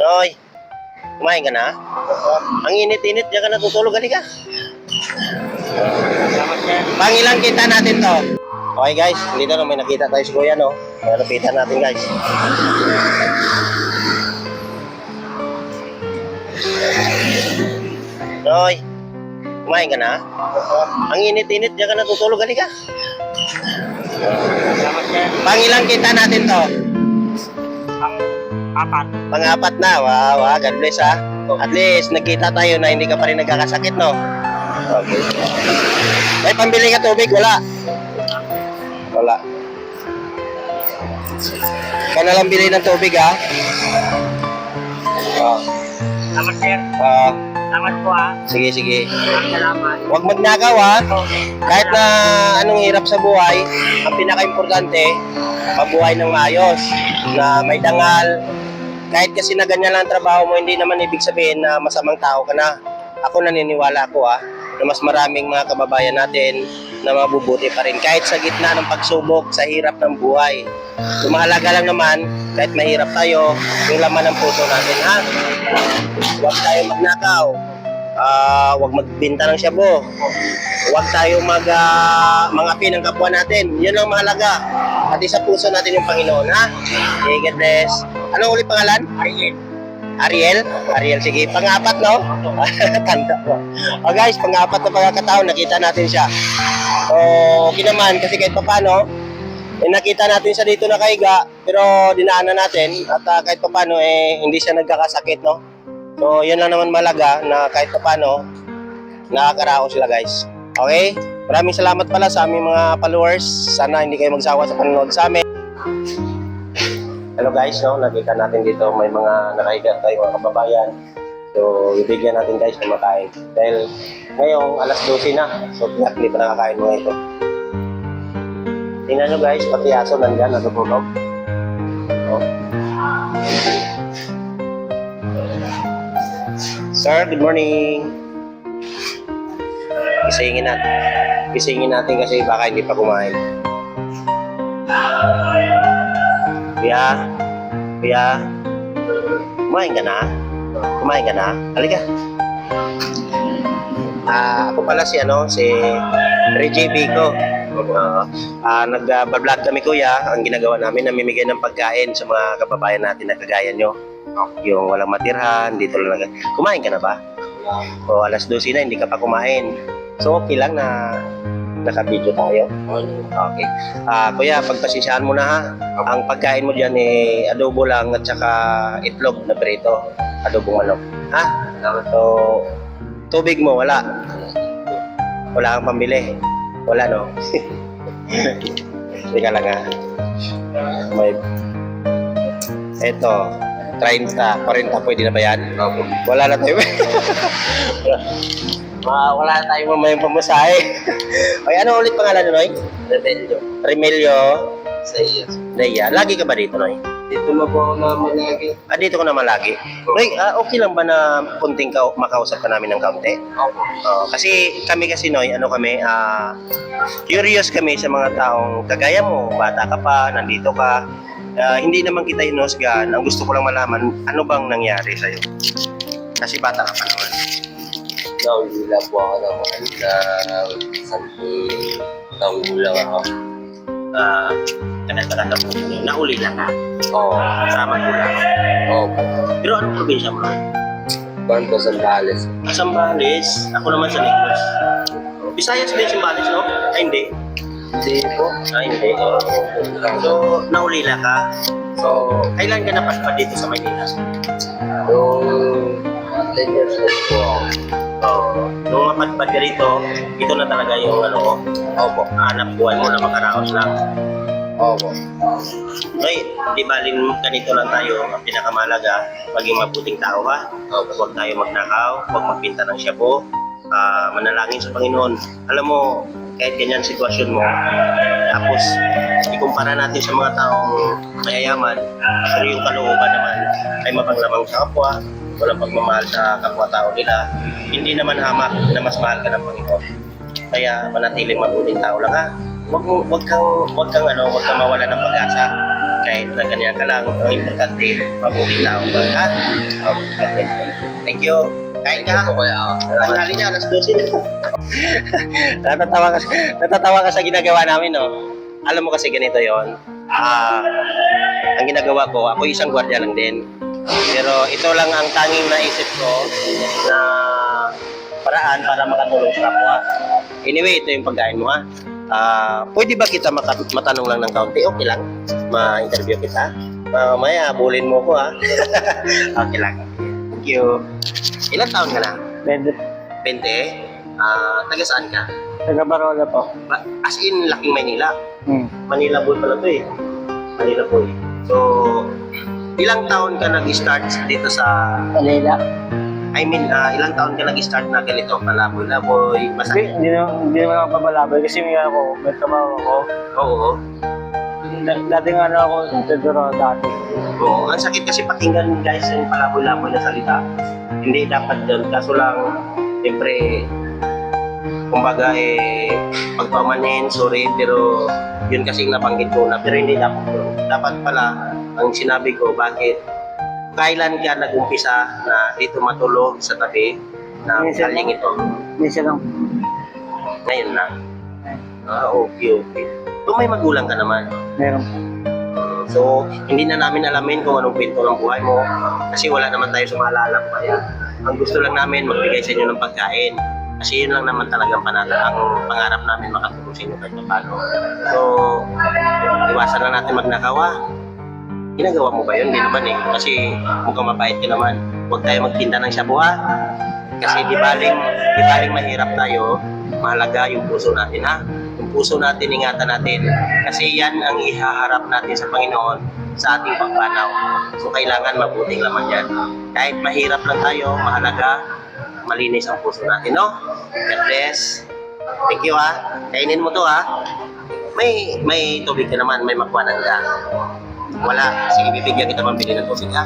Noy, kumain ka na? Ang init-init, diyan ka natutulog. Halika. Pangilang kita natin to. Okay guys, dito na may nakita tayo si Kuya, no? Malapitan natin guys. Noy, kumain ka na? Ang init-init, diyan ka natutulog. Halika. Pangilang kita natin to? Apat. Pang-apat na. Wow, God bless ha. At least nagkita tayo na hindi ka pa rin nagkakasakit, no? Okay. May pambili ka tubig? Wala. Wala. Ka na lang bili ng tubig, ha? Oh. Salamat, sir. Salamat po, ha. Sige, sige. Salamat. Huwag magnakaw, ha? Kahit na anong hirap sa buhay, ang pinaka-importante, mabuhay ng maayos, na may dangal. Kahit kasi na ganyan lang ang trabaho mo, hindi naman ibig sabihin na masamang tao ka na. Ako naniniwala ako, ha, na mas maraming mga kababayan natin na mabubuti pa rin kahit sa gitna ng pagsubok sa hirap ng buhay. Mahalaga lang naman, kahit mahirap tayo, yung laman ng puso natin, ha? Huwag tayo magnakaw, huwag magbinta ng shabu, huwag tayo mangapi ng kapwa natin. Yun ang mahalaga. Pati sa puso natin yung Panginoon, ha? Okay, God bless. Anong ulit pangalan? Ariel. Ariel? Ariel, sige. Pang-apat, no? Tanda ko. Oh guys, pang-apat na pagkakataon, nakita natin siya. So, okay naman, kasi kahit papano, nakita natin siya dito nakahiga, pero dinaanan natin, at kahit papano, hindi siya nagkakasakit, no? So, yun lang naman malaga, na kahit papano, nakakarao sila, guys. Okay? Maraming salamat pala sa aming mga followers. Sana hindi kayo magsawa sa panonood sa amin. Hello guys, no? Nakita natin dito may mga nakahiga tayo mga kababayan. So, ibigyan natin guys na makain. Dahil ngayong alas 12 na. So, hindi pa nakakain mga ito. Tingnan nyo guys, pati aso nandyan, natutulog. Oh. Sir, good morning. Gisingin natin. Gisingin natin kasi baka hindi pa kumain. Kuya, kumain ka na? Kumain ka na? Halika. Ako pala si Reggie Bico. Nag-vlog kami kuya. Ang ginagawa namin, namimigay ng pagkain sa mga kababayan natin na kagaya nyo. Yung walang matirhan, dito lang. Kumain ka na ba? O alas 12 na, hindi ka pa kumain. So okay lang na naka-video tayo. Okay. Kuya, pagpasensyahan mo na ha. Ang pagkain mo dyan adobo lang at saka itlog na prito. Adobong manok. Ha? So, tubig mo, wala. Wala kang pambili. Wala, no? Teka lang ha. May... Eto, 30, 40, pwede na ba yan? Wala na tayo. Wala na tayong mamayang pamasahe. Ay, ano ulit pangalan nyo, Noy? Rebelyo. Remelio. Sa iyo. Leia. Lagi ka ba dito, Noy? Dito na po ako naman lagi. Dito ko naman lagi. Noy, okay lang ba na kunting makausap ka namin ng kaunti? Opo. Kasi kami, Noy, curious kami sa mga taong kagaya mo, bata ka pa, nandito ka. Hindi naman kita hinusgan. Ang gusto ko lang malaman, ano bang nangyari sa'yo? Kasi bata ka pa naman. Nauhula po ako naman na 10 taong gulang ako. Tagal-tagal na po. Nauli lang ka. Oo. Sa magulang. Opo. Pero anong probinsya mo? Banto Sambales. Sambales. Ako naman sa Negros. Visayas ba yung Sambales, no? Ay, hindi. Hindi po. Ay, hindi. So, naulila ka. So, kailan ka napadpad dito sa Maynila? Yung 10 years old po ako. Nung mapadpad ka rito, ito na talaga yung Opo. hanap buhay mo na makaraos lang. Opo. Okay, di balin ganito lang tayo. Ang pinakamalaga, maging mabuting tao ha. Huwag tayo magnakaw, huwag magpinta ng shabu. Manalangin sa Panginoon. Alam mo, kahit ganyan sitwasyon mo, tapos ikumpara natin sa mga taong mayayaman, pero yung kalooban naman ay mapanglamang sa kapwa, walang pagmamahal sa kapwa-tao nila, hindi naman hamak na mas mahal ka ng Panginoon. Kaya manatiling mabuting tao lang ha. Huwag kang mawala ng pag-asa. kahit na ganyan ka lang, ang importante, mabuting tao ka, ha? Okay. Thank you. Kain ka. Tanghali niya, alas 12 na. natatawa ka sa ginagawa namin, no? Alam mo kasi ganito yon. Ang ginagawa ko, ako isang gwardiya lang din. Pero ito lang ang tanging naisip ko na paraan para makatulong sa kapwa. Anyway, ito yung pagkain mo, ha? Pwede ba kita matanong lang ng kaunti? Okay lang? Ma-interview kita? Mamaya, bulin mo ko, ha? Okay lang. Thank you. Ilan taon ka na? 20. 20? Taga saan ka? Taga Barola po. As in, laking Maynila. Manila boy pala to eh. Manila boy. So, ilang taon ka nag-start dito sa... Manila. I mean, ilang taon ka nag-start na ganito? Palaboy-laboy, masakit? Hindi naman ako papalaboy kasi may trabaho ako. Oo. Dati nga na ako nagtuturo dati. Oo. Ang sakit kasi pakinggan guys yung palaboy-laboy na salita. Hindi dapat doon. Kaso lang, siyempre, kumbaga pagpamanin, sorry, pero yun kasi nabanggit ko na, pero hindi dapat yun. Dapat pala, ang sinabi ko, bakit kailan ka nag-umpisa na dito matulog sa tabi ng kaling ito? Minsan lang. Ngayon na. Okay. So may magulang ka naman. Meron. So, hindi na namin alamin kung anong kwento ng buhay mo kasi wala naman tayo sumalala pa yan. Ang gusto lang namin, magbigay sa inyo ng pagkain. Kasi yun lang naman talagang ang pangarap namin makatulong sa inyo kahit paano. So, iwasan na natin magnakawa. Ginagawa mo ba yun? Hindi naman eh. Kasi mukhang mabait ka naman. Huwag tayo magtinda ng shabu, ha? Kasi di baling mahirap tayo, mahalaga yung puso natin, ha? Yung puso natin, ingatan natin. Kasi yan ang ihaharap natin sa Panginoon sa ating pagpanaw. So, kailangan mabuting laman yan. Kahit mahirap lang tayo, mahalaga, malinis ang puso natin, no? God bless. Thank you, ha? Kainin mo to, ha? May tubig ka naman, may makwanan ka. Wala. Sige, bibigyan kita pambili ng tubig, ha?